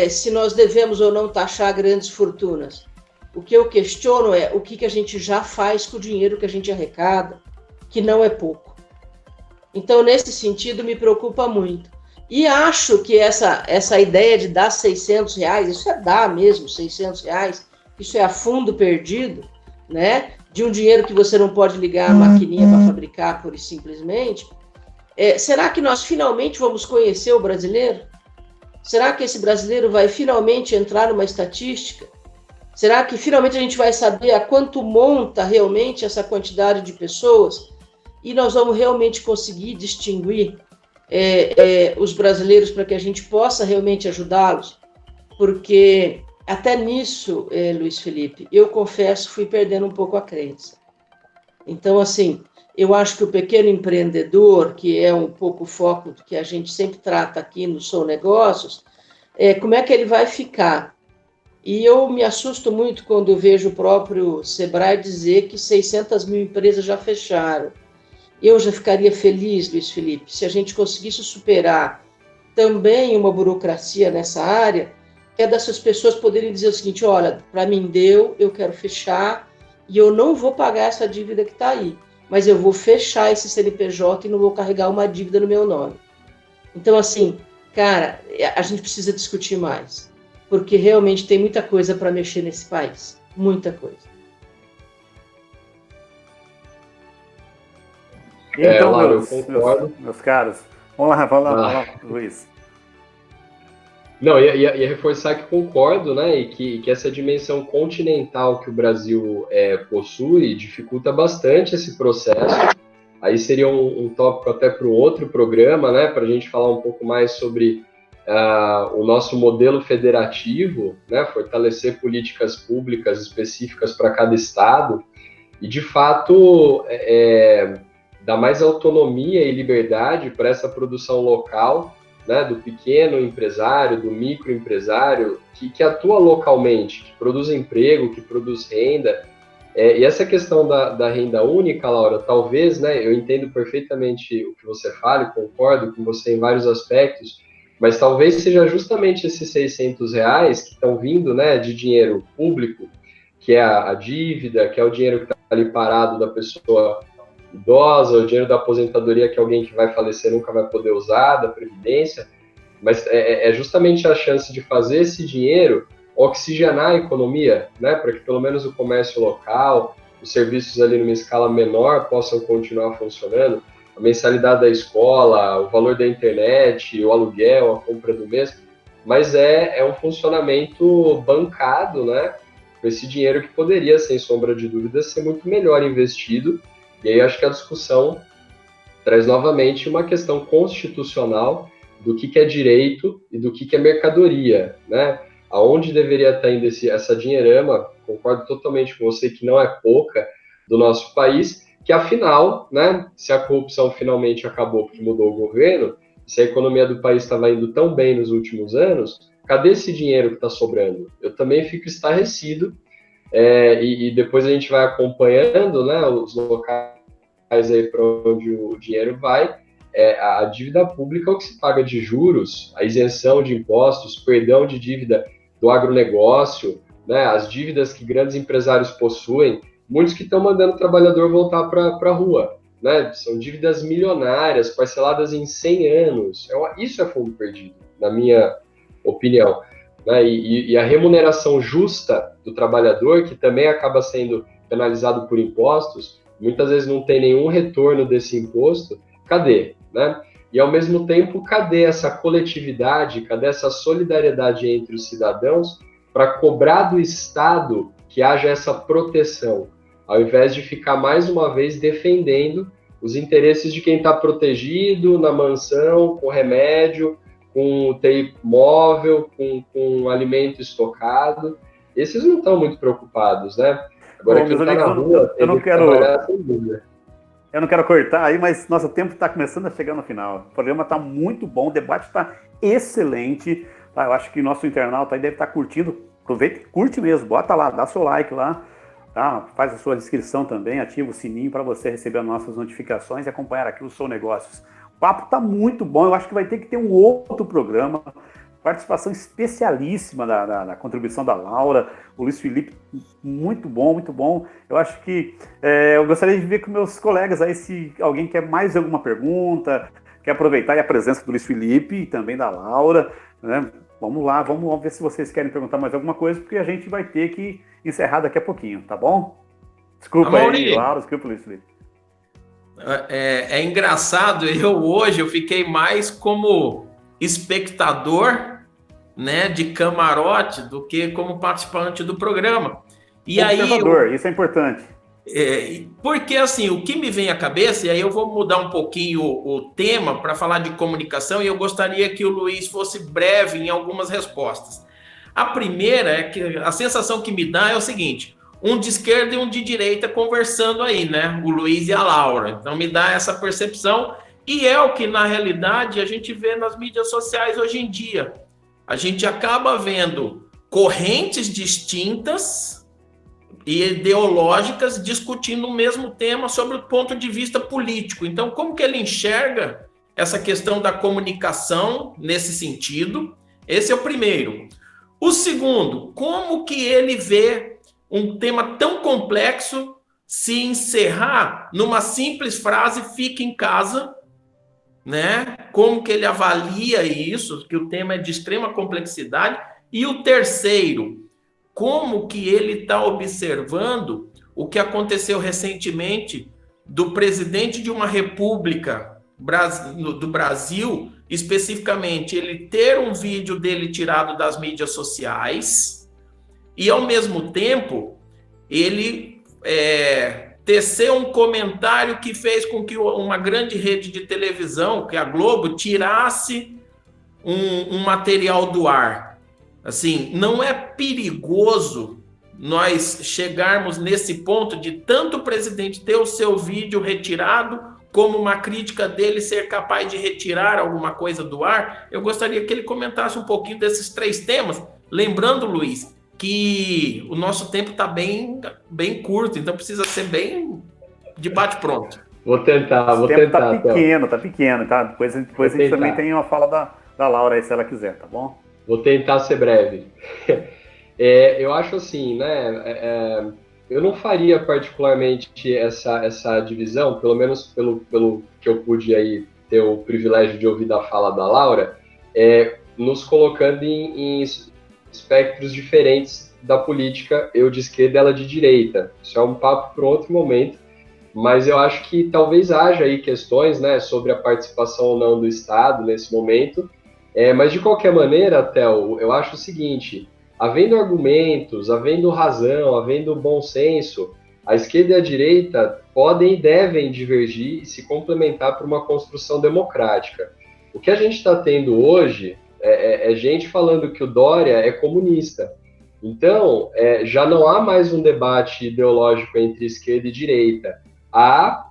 se nós devemos ou não taxar grandes fortunas. O que eu questiono é o que a gente já faz com o dinheiro que a gente arrecada, que não é pouco. Então, nesse sentido, me preocupa muito. E acho que essa ideia de dar R$600, isso é dar mesmo, R$600, isso é a fundo perdido, né? De um dinheiro que você não pode ligar a maquininha para fabricar, pura e simplesmente. Será que nós finalmente vamos conhecer o brasileiro? Será que esse brasileiro vai finalmente entrar numa estatística? Será que finalmente a gente vai saber a quanto monta realmente essa quantidade de pessoas? E nós vamos realmente conseguir distinguir os brasileiros para que a gente possa realmente ajudá-los? Porque até nisso, Luiz Felipe, eu confesso, fui perdendo um pouco a crença. Então, assim, eu acho que o pequeno empreendedor, que é um pouco o foco que a gente sempre trata aqui no Sou Negócios, como é que ele vai ficar? E eu me assusto muito quando eu vejo o próprio Sebrae dizer que 600 mil empresas já fecharam. Eu já ficaria feliz, Luiz Felipe, se a gente conseguisse superar também uma burocracia nessa área, que é dessas pessoas poderem dizer o seguinte: olha, para mim deu, eu quero fechar e eu não vou pagar essa dívida que está aí, mas eu vou fechar esse CNPJ e não vou carregar uma dívida no meu nome. Então, assim, cara, a gente precisa discutir mais, porque realmente tem muita coisa para mexer nesse país, muita coisa. Então, meus caros, vamos lá, Luiz. Não, ia reforçar que concordo, né, e que essa dimensão continental que o Brasil possui dificulta bastante esse processo. Aí seria um tópico até para um outro programa, né, para a gente falar um pouco mais sobre o nosso modelo federativo, né, fortalecer políticas públicas específicas para cada estado e, de fato, dar mais autonomia e liberdade para essa produção local, né, do pequeno empresário, do microempresário, que atua localmente, que produz emprego, que produz renda. E essa questão da renda única, Laura, talvez, né, eu entendo perfeitamente o que você fala, concordo com você em vários aspectos, mas talvez seja justamente esses R$600 que estão vindo, né, de dinheiro público, que é a dívida, que é o dinheiro que está ali parado da pessoa idosa, o dinheiro da aposentadoria que alguém que vai falecer nunca vai poder usar, da previdência, mas é justamente a chance de fazer esse dinheiro oxigenar a economia, né, para que pelo menos o comércio local, os serviços ali numa escala menor possam continuar funcionando, a mensalidade da escola, o valor da internet, o aluguel, a compra do mês, mas é um funcionamento bancado, né, com esse dinheiro que poderia, sem sombra de dúvida, ser muito melhor investido. E aí acho que a discussão traz novamente uma questão constitucional do que é direito e do que é mercadoria, né? Aonde deveria estar indo essa dinheirama, concordo totalmente com você que não é pouca, do nosso país, que afinal, né, se a corrupção finalmente acabou porque mudou o governo, se a economia do país estava indo tão bem nos últimos anos, cadê esse dinheiro que está sobrando? Eu também fico estarrecido e depois a gente vai acompanhando, né, os locais aí para onde o dinheiro vai. A dívida pública é o que se paga de juros, a isenção de impostos, perdão de dívida do agronegócio, né, as dívidas que grandes empresários possuem, muitos que estão mandando o trabalhador voltar para a rua, né, são dívidas milionárias, parceladas em 100 anos, isso é fundo perdido, na minha opinião. Né, e a remuneração justa do trabalhador, que também acaba sendo penalizado por impostos, muitas vezes não tem nenhum retorno desse imposto, cadê? Né? E, ao mesmo tempo, cadê essa coletividade, cadê essa solidariedade entre os cidadãos para cobrar do Estado que haja essa proteção, ao invés de ficar, mais uma vez, defendendo os interesses de quem está protegido na mansão, com remédio, com UTI móvel, com alimento estocado. Esses não estão muito preocupados, né? Agora, quem está na rua, eu não quero cortar aí, mas nosso tempo está começando a chegar no final. O programa está muito bom, o debate está excelente. Tá? Eu acho que nosso internauta aí deve estar curtindo. Aproveita e curte mesmo, bota lá, dá seu like lá, tá? Faz a sua inscrição também, ativa o sininho para você receber as nossas notificações e acompanhar aqui o Sou Negócios. O papo está muito bom, eu acho que vai ter que ter um outro programa. Participação especialíssima da contribuição da Laura, o Luiz Felipe, muito bom, muito bom. Eu acho que eu gostaria de ver com meus colegas aí se alguém quer mais alguma pergunta, quer aproveitar a presença do Luiz Felipe e também da Laura, né? Vamos lá, vamos ver se vocês querem perguntar mais alguma coisa, porque a gente vai ter que encerrar daqui a pouquinho, tá bom? Desculpa aí, Laura, desculpa, Luiz Felipe. É engraçado, hoje eu fiquei mais como espectador, né, de camarote do que como participante do programa. E observador, isso é importante. Porque assim, o que me vem à cabeça, e aí eu vou mudar um pouquinho o tema para falar de comunicação, e eu gostaria que o Luiz fosse breve em algumas respostas. A primeira é que a sensação que me dá é o seguinte: um de esquerda e um de direita conversando aí, né? O Luiz e a Laura. Então me dá essa percepção, e é o que na realidade a gente vê nas mídias sociais hoje em dia. A gente acaba vendo correntes distintas e ideológicas discutindo o mesmo tema sobre o ponto de vista político. Então, como que ele enxerga essa questão da comunicação nesse sentido? Esse é o primeiro. O segundo, como que ele vê um tema tão complexo se encerrar numa simples frase, fique em casa, né? Como que ele avalia isso, que o tema é de extrema complexidade. E o terceiro, como que ele está observando o que aconteceu recentemente do presidente de uma república do Brasil, especificamente, ele ter um vídeo dele tirado das mídias sociais e, ao mesmo tempo, ele tecer um comentário que fez com que uma grande rede de televisão, que é a Globo, tirasse um material do ar. Assim, não é perigoso nós chegarmos nesse ponto de tanto o presidente ter o seu vídeo retirado, como uma crítica dele ser capaz de retirar alguma coisa do ar? Eu gostaria que ele comentasse um pouquinho desses três temas, lembrando, Luiz, que o nosso tempo está bem curto, então precisa ser bem de bate-pronto. Vou tentar. O tempo tá pequeno, tá? Depois a gente também tem uma fala da Laura aí, se ela quiser, tá bom? Vou tentar ser breve. Eu acho assim, né? Eu não faria particularmente essa divisão, pelo menos pelo que eu pude aí ter o privilégio de ouvir da fala da Laura, nos colocando em espectros diferentes da política, eu de esquerda, ela de direita. Isso é um papo para outro momento, mas eu acho que talvez haja aí questões, né, sobre a participação ou não do Estado nesse momento. Mas de qualquer maneira, Theo, eu acho o seguinte: havendo argumentos, havendo razão, havendo bom senso, a esquerda e a direita podem e devem divergir e se complementar para uma construção democrática. O que a gente está tendo hoje é gente falando que o Dória é comunista. Então, já não há mais um debate ideológico entre esquerda e direita. Há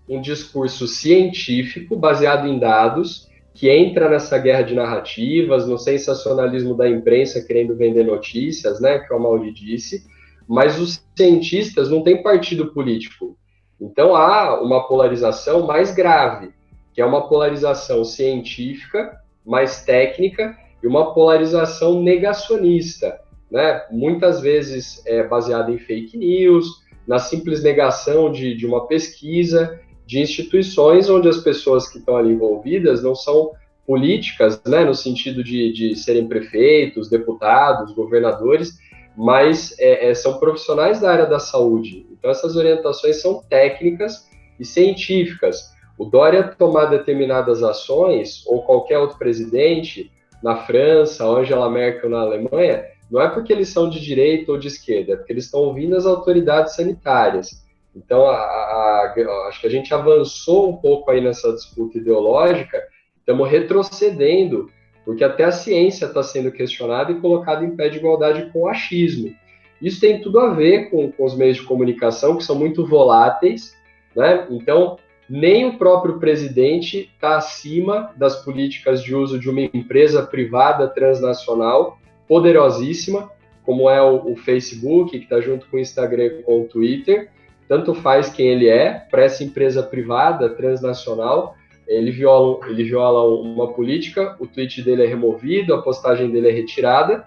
um discurso científico baseado em dados que entra nessa guerra de narrativas, no sensacionalismo da imprensa querendo vender notícias, né, que o Amaury disse, mas os cientistas não têm partido político. Então há uma polarização mais grave, que é uma polarização científica, mais técnica, e uma polarização negacionista, né? Muitas vezes baseada em fake news, na simples negação de uma pesquisa, de instituições onde as pessoas que estão ali envolvidas não são políticas, né, no sentido de serem prefeitos, deputados, governadores, mas são profissionais da área da saúde. Então, essas orientações são técnicas e científicas. O Dória tomar determinadas ações, ou qualquer outro presidente, na França, Angela Merkel na Alemanha, não é porque eles são de direita ou de esquerda, é porque eles estão ouvindo as autoridades sanitárias. Então, acho que a gente avançou um pouco aí nessa disputa ideológica, estamos retrocedendo, porque até a ciência está sendo questionada e colocada em pé de igualdade com o achismo. Isso tem tudo a ver com os meios de comunicação, que são muito voláteis, né? Então, nem o próprio presidente está acima das políticas de uso de uma empresa privada transnacional, poderosíssima, como é o Facebook, que está junto com o Instagram e com o Twitter. Tanto faz quem ele é, para essa empresa privada transnacional, ele viola uma política, o tweet dele é removido, a postagem dele é retirada,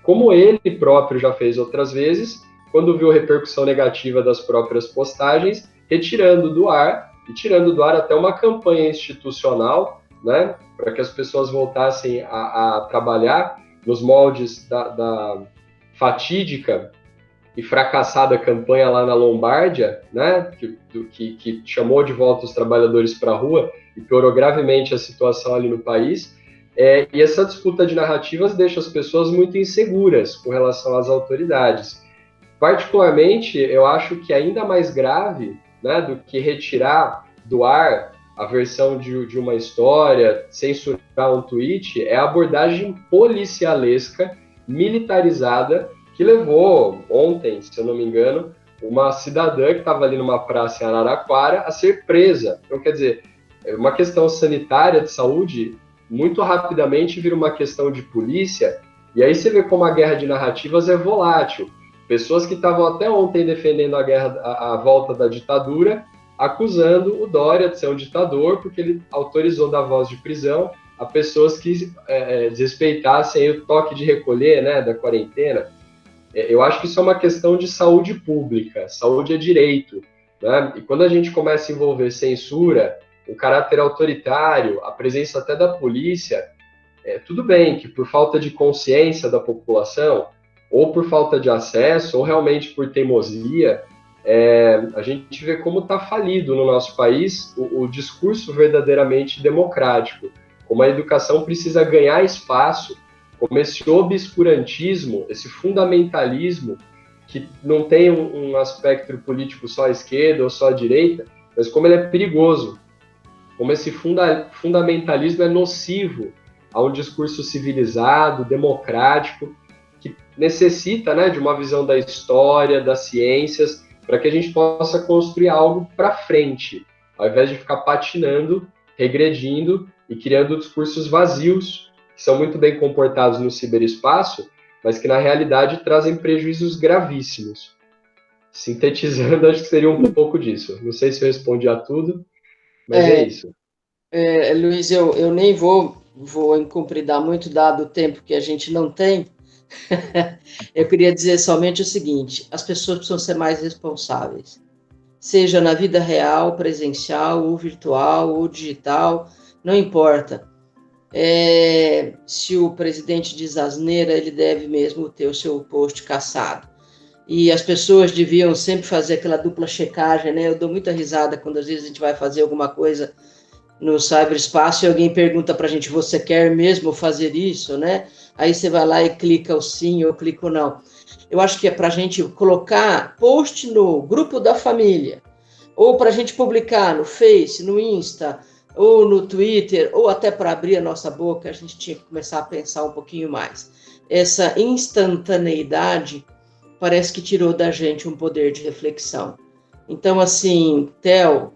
como ele próprio já fez outras vezes, quando viu repercussão negativa das próprias postagens, retirando do ar, e tirando do ar até uma campanha institucional, né, para que as pessoas voltassem a trabalhar nos moldes da fatídica e fracassada campanha lá na Lombardia, né, que chamou de volta os trabalhadores para a rua e piorou gravemente a situação ali no país. E essa disputa de narrativas deixa as pessoas muito inseguras com relação às autoridades. Particularmente, eu acho que ainda mais grave, né, do que retirar do ar a versão de uma história, censurar um tweet, é a abordagem policialesca, militarizada, que levou ontem, se eu não me engano, uma cidadã que estava ali numa praça em Araraquara a ser presa. Então, quer dizer, uma questão sanitária de saúde muito rapidamente vira uma questão de polícia, e aí você vê como a guerra de narrativas é volátil. Pessoas que estavam até ontem defendendo a volta da ditadura, acusando o Dória de ser um ditador, porque ele autorizou dar voz de prisão a pessoas que desrespeitassem o toque de recolher, né, da quarentena. Eu acho que isso é uma questão de saúde pública, saúde é direito, né? E quando a gente começa a envolver censura, o caráter autoritário, a presença até da polícia, tudo bem que por falta de consciência da população, ou por falta de acesso, ou realmente por teimosia, a gente vê como está falido no nosso país o discurso verdadeiramente democrático, como a educação precisa ganhar espaço, como esse obscurantismo, esse fundamentalismo, que não tem um aspecto político só à esquerda ou só à direita, mas como ele é perigoso, como esse fundamentalismo é nocivo a um discurso civilizado, democrático, que necessita, né, de uma visão da história, das ciências, para que a gente possa construir algo para frente, ao invés de ficar patinando, regredindo e criando discursos vazios, que são muito bem comportados no ciberespaço, mas que na realidade trazem prejuízos gravíssimos. Sintetizando, acho que seria um pouco disso. Não sei se eu respondi a tudo, mas é isso. Luiz, eu nem vou encompridar muito, dado o tempo que a gente não tem. Eu queria dizer somente o seguinte: as pessoas precisam ser mais responsáveis, seja na vida real, presencial, ou virtual, ou digital, não importa. Se o presidente diz asneira, ele deve mesmo ter o seu post cassado. E as pessoas deviam sempre fazer aquela dupla checagem, né? Eu dou muita risada quando às vezes a gente vai fazer alguma coisa no cyberespaço e alguém pergunta pra gente: você quer mesmo fazer isso, né? Aí você vai lá e clica o sim ou clica o não. Eu acho que é pra gente colocar post no grupo da família, ou pra gente publicar no Face, no Insta, ou no Twitter, ou até para abrir a nossa boca, a gente tinha que começar a pensar um pouquinho mais. Essa instantaneidade parece que tirou da gente um poder de reflexão. Então, assim, Theo,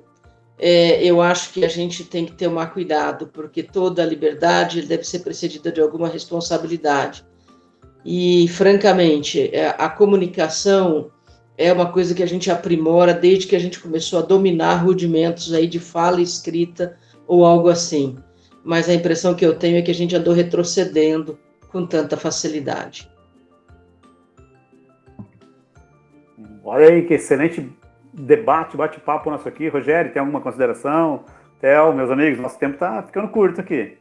eu acho que a gente tem que tomar cuidado, porque toda liberdade deve ser precedida de alguma responsabilidade. e, francamente, a comunicação é uma coisa que a gente aprimora desde que a gente começou a dominar rudimentos aí de fala escrita ou algo assim. Mas a impressão que eu tenho é que a gente andou retrocedendo com tanta facilidade. Olha aí, que excelente debate, bate-papo nosso aqui. Rogério, tem alguma consideração? Theo, meus amigos, nosso tempo está ficando curto aqui.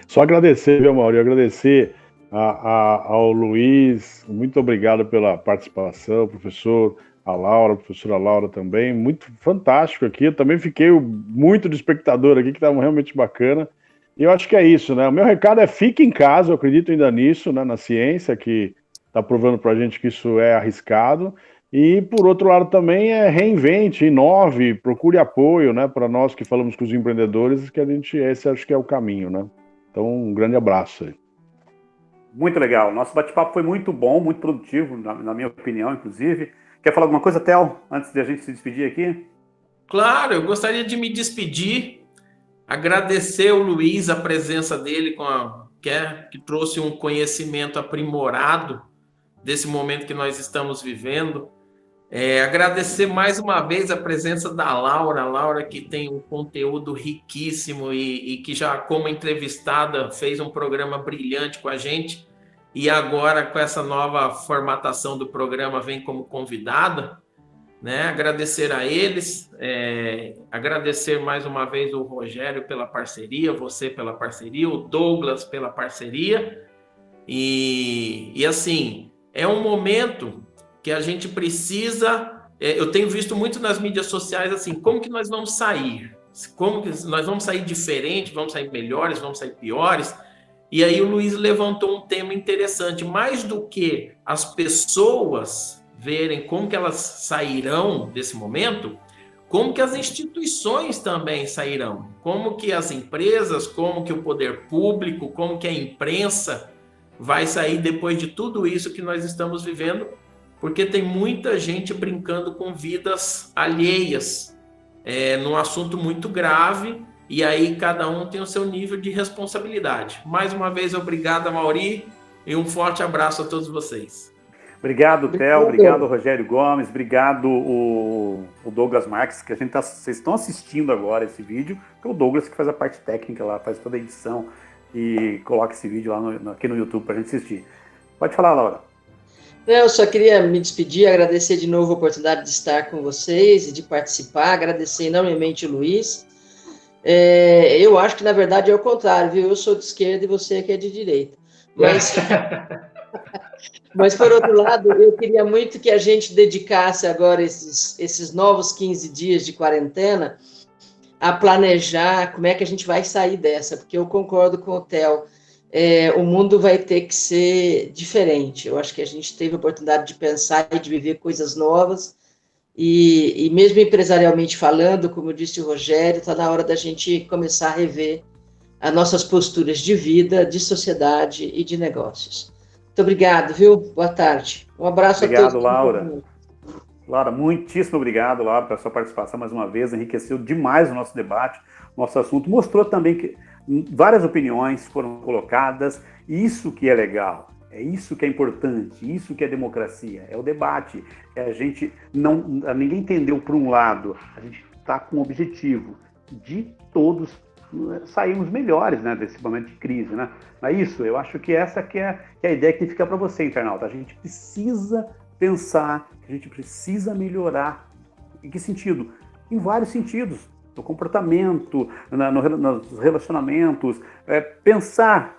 Só agradecer, viu, Mauri? Agradecer ao Luiz, muito obrigado pela participação, professor, a professora Laura também, muito fantástico aqui. Eu também fiquei muito de espectador aqui, que estava realmente bacana. E eu acho que é isso, né? O meu recado é fique em casa, eu acredito ainda nisso, né? Na ciência, que está provando para a gente que isso é arriscado. E, por outro lado, também reinvente, inove, procure apoio, né? Para nós que falamos com os empreendedores, que esse acho que é o caminho, né? Então, um grande abraço aí. Muito legal. Nosso bate-papo foi muito bom, muito produtivo, na minha opinião, inclusive. Quer falar alguma coisa, Theo, antes de a gente se despedir aqui? Claro, eu gostaria de me despedir, agradecer o Luiz, a presença dele, que trouxe um conhecimento aprimorado desse momento que nós estamos vivendo. Agradecer mais uma vez a presença da Laura que tem um conteúdo riquíssimo e que já, como entrevistada, fez um programa brilhante com a gente, e agora com essa nova formatação do programa vem como convidada, né? Agradecer a eles, agradecer mais uma vez o Rogério pela parceria, você pela parceria, o Douglas pela parceria, e assim, é um momento que a gente precisa, eu tenho visto muito nas mídias sociais, assim, como que nós vamos sair? Como que nós vamos sair diferente, vamos sair melhores, vamos sair piores? E aí o Luiz levantou um tema interessante, mais do que as pessoas verem como que elas sairão desse momento, como que as instituições também sairão, como que as empresas, como que o poder público, como que a imprensa vai sair depois de tudo isso que nós estamos vivendo, porque tem muita gente brincando com vidas alheias, num assunto muito grave, e aí cada um tem o seu nível de responsabilidade. Mais uma vez, obrigado, Mauri, e um forte abraço a todos vocês. Obrigado, Theo, obrigado, Rogério Gomes, obrigado, o Douglas Marques, que vocês estão assistindo agora esse vídeo, que é o Douglas que faz a parte técnica lá, faz toda a edição e coloca esse vídeo lá aqui no YouTube para a gente assistir. Pode falar, Laura. Eu só queria me despedir, agradecer de novo a oportunidade de estar com vocês e de participar, agradecer enormemente o Luiz. Eu acho que, na verdade, é o contrário, viu? Eu sou de esquerda e você aqui é de direita. Mas, por outro lado, eu queria muito que a gente dedicasse agora esses novos 15 dias de quarentena a planejar como é que a gente vai sair dessa, porque eu concordo com o Theo. O mundo vai ter que ser diferente. Eu acho que a gente teve a oportunidade de pensar e de viver coisas novas, e mesmo empresarialmente falando, como disse o Rogério, está na hora da gente começar a rever as nossas posturas de vida, de sociedade e de negócios. Muito obrigado, viu? Boa tarde. Um abraço a todos. Obrigado, Laura. Laura, muitíssimo obrigado, Laura, pela sua participação mais uma vez, enriqueceu demais o nosso debate, nosso assunto, mostrou também que várias opiniões foram colocadas, e isso que é legal, é isso que é importante, isso que é democracia, é o debate, ninguém entendeu por um lado, a gente está com o objetivo de todos sairmos melhores, né, desse momento de crise, né? Mas isso, eu acho que essa que é a ideia que tem que ficar para você, internauta. A gente precisa pensar, a gente precisa melhorar. Em que sentido? Em vários sentidos. No comportamento, nos relacionamentos, pensar,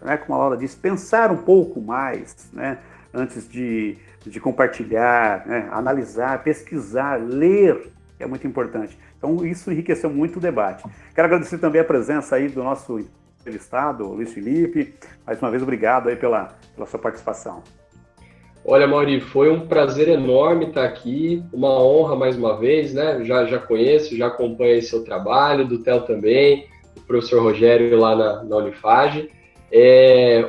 né, como a Laura disse, pensar um pouco mais, né, antes de compartilhar, né, analisar, pesquisar, ler, que é muito importante. Então, isso enriqueceu muito o debate. Quero agradecer também a presença aí do nosso entrevistado, Luiz Felipe. Mais uma vez, obrigado aí pela sua participação. Olha, Mauri, foi um prazer enorme estar aqui, uma honra mais uma vez, né? Já conheço, já acompanho seu trabalho, do Theo também, o professor Rogério lá na Unifage.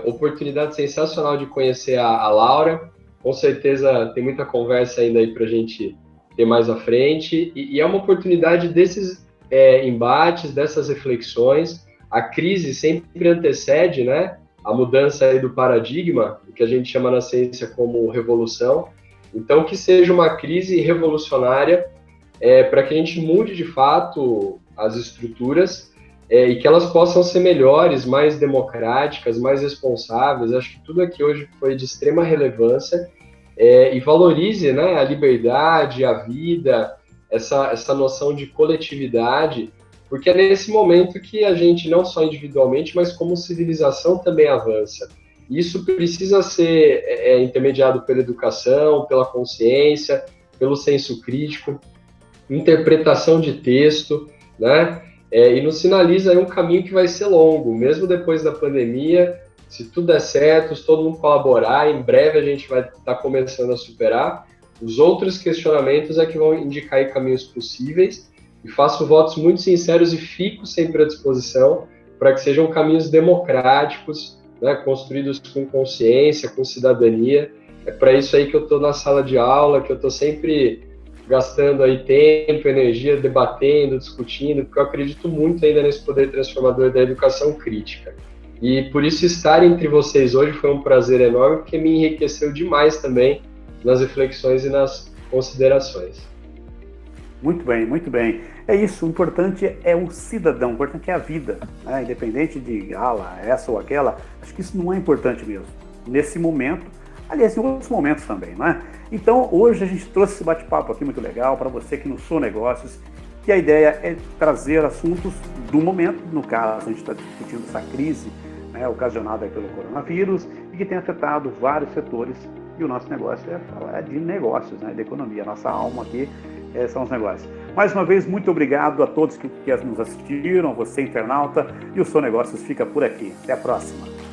Oportunidade sensacional de conhecer a Laura, com certeza tem muita conversa ainda aí para a gente ter mais à frente, e é uma oportunidade desses embates, dessas reflexões. A crise sempre antecede, né, a mudança aí do paradigma, o que a gente chama na ciência como revolução. Então, que seja uma crise revolucionária para que a gente mude de fato as estruturas e que elas possam ser melhores, mais democráticas, mais responsáveis. Acho que tudo aqui hoje foi de extrema relevância e valorize, né, a liberdade, a vida, essa noção de coletividade, porque é nesse momento que a gente, não só individualmente, mas como civilização também avança. Isso precisa ser intermediado pela educação, pela consciência, pelo senso crítico, interpretação de texto, né? E nos sinaliza aí um caminho que vai ser longo, mesmo depois da pandemia. Se tudo der certo, se todo mundo colaborar, em breve a gente vai estar começando a superar. Os outros questionamentos é que vão indicar aí caminhos possíveis, e faço votos muito sinceros e fico sempre à disposição para que sejam caminhos democráticos, né, construídos com consciência, com cidadania. É para isso aí que eu estou na sala de aula, que eu estou sempre gastando aí tempo, energia, debatendo, discutindo, porque eu acredito muito ainda nesse poder transformador da educação crítica. E por isso estar entre vocês hoje foi um prazer enorme, porque me enriqueceu demais também nas reflexões e nas considerações. Muito bem, muito bem. É isso, o importante é o cidadão, o importante é a vida, né? Independente de essa ou aquela, acho que isso não é importante mesmo. Nesse momento, aliás, em outros momentos também, não é? Então, hoje a gente trouxe esse bate-papo aqui muito legal para você que no Sou Negócios, que a ideia é trazer assuntos do momento, no caso, a gente está discutindo essa crise, né, ocasionada pelo coronavírus e que tem afetado vários setores, e o nosso negócio é falar de negócios, né, de economia. A nossa alma aqui são os negócios. Mais uma vez, muito obrigado a todos que nos assistiram, a você internauta, e o Sou Negócios fica por aqui. Até a próxima.